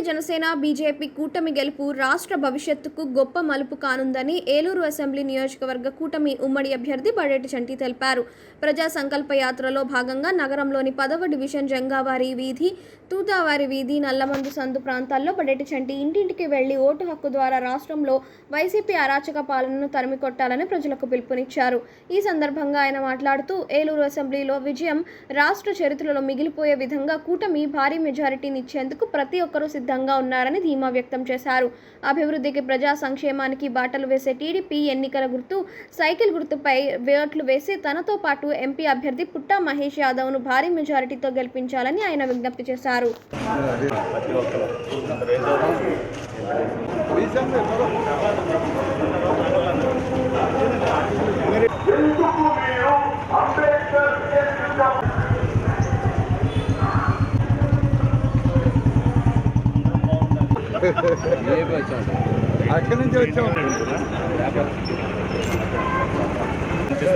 Janasena BJP కూటమి గెలుపు రాష్ట్ర భవిష్యత్తుకు గొప్ప మలుపు కానుందని ఏలూరు అసెంబ్లీ నియోజకవర్గ కూటమి ఉమ్మడి అభ్యర్థి బడేటి చంటి తెలిపారు. ప్రజా సంకల్ప యాత్రలో భాగంగా నగరంలోని 10వ డివిజన్ జంగావారి వీధి, తూతావారి వీధి, నల్లమందు సందు ప్రాంతాల్లో బడేటి చంటి ఇంటింటికి వెళ్లి ఓటు హక్కు ద్వారా రాష్ట్రంలో వైసీపీ అరాచక పాలనను తరిమికొట్టాలని ప్రజలకు పిలుపునిచ్చారు. ఈ సందర్భంగా ఆయన మాట్లాడుతూ ఏలూరు అసెంబ్లీలో విజయం రాష్ట్ర చరిత్రలో మిగిలిపోయే విధంగా కూటమి భారీ మెజారిటీని ఇచ్చేందుకు ప్రతి ఒక్కరూ సిద్ధంగా ఉన్నారని ధీమా వ్యక్తం చేశారు. అభివృద్ధికి, ప్రజా సంక్షేమానికి బాటలు వేసే టీడీపీ ఎన్నికల గుర్తు సైకిల్ గుర్తుపై ఓట్లు వేసి తనతో పాటు ఎంపీ అభ్యర్థి పుట్టా మహేష్ యాదవ్ను భారీ మెజారిటీతో గెలిపించాలని ఆయన విజ్ఞప్తి చేశారు. అక్కడి నుంచి వచ్చాము.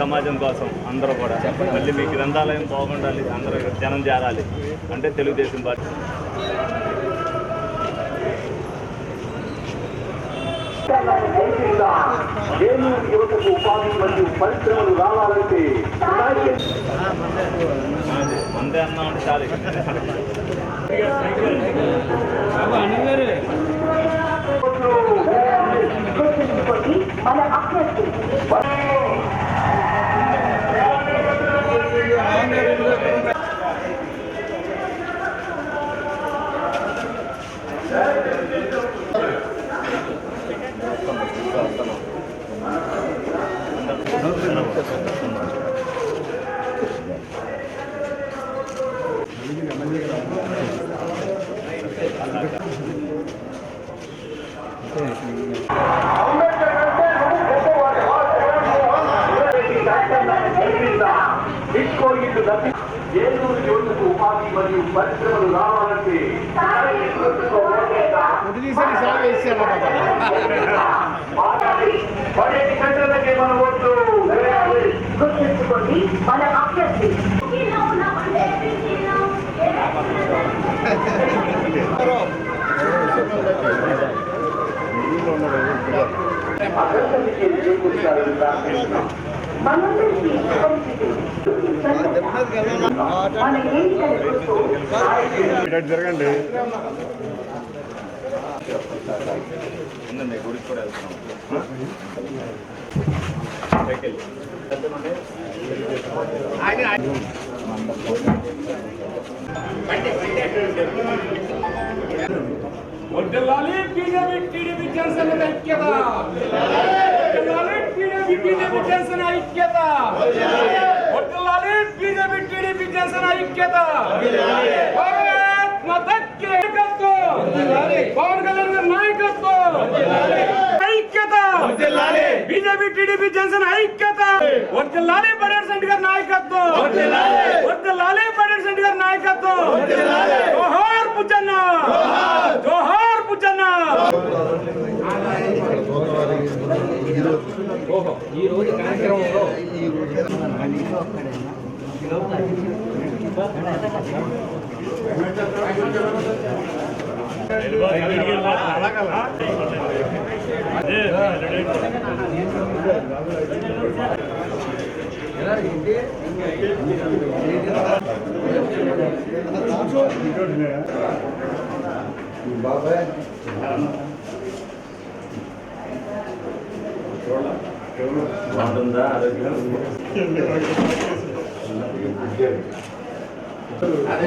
సమాజం కోసం అందరూ కూడా మళ్ళీ మీ గ్రంథాలయం బాగుండాలి, అందరూ జనం చేరాలి అంటే తెలుగుదేశం పార్టీ ఉపాధి మరియు పరిశ్రమలు రావాలంటే అంతే అన్నా అంటే చాలు. ఏలూరు యువతకు ఉపాధి మరియు పరిశ్రమలు రావాలంటే బడేటి చంటికే మన ఓట్లు గుర్తించుకోండి. మన అభ్యర్థి జరగండి. ఉందండి, గుడికి కూడా వెళ్తున్నాం. వర్ధిల్లాలి బీజేపీ టీడీపీ జనసేన ఐక్యత, వర్ధిల్లాలి బీజేపీ టీడీపీ జనసేన ఐక్యత, వర్ధిల్లాలి బీజేపీ టీడీపీ జనసేన ఐక్యత. భారత్ మాతా కీ నాయకత్వం, పవన్ కళ్యాణ్ గారి నాయకత్వం, ఐక్యత, బీజేపీ టీడీపీ జనసేన ఐక్యత. వర్ధిల్లాలి బడేటి చంటి గారి నాయకత్వం, వర్ధిల్లాలి బడేటి చంటి గారి నాయకత్వం. జోహార్ పుచ్చన్న, జోహార్ పుచ్చన్న. ఈ రోజు కార్యక్రమంలో బాబాయ్ బాగుంటుందా ఆరోగ్యం? అదే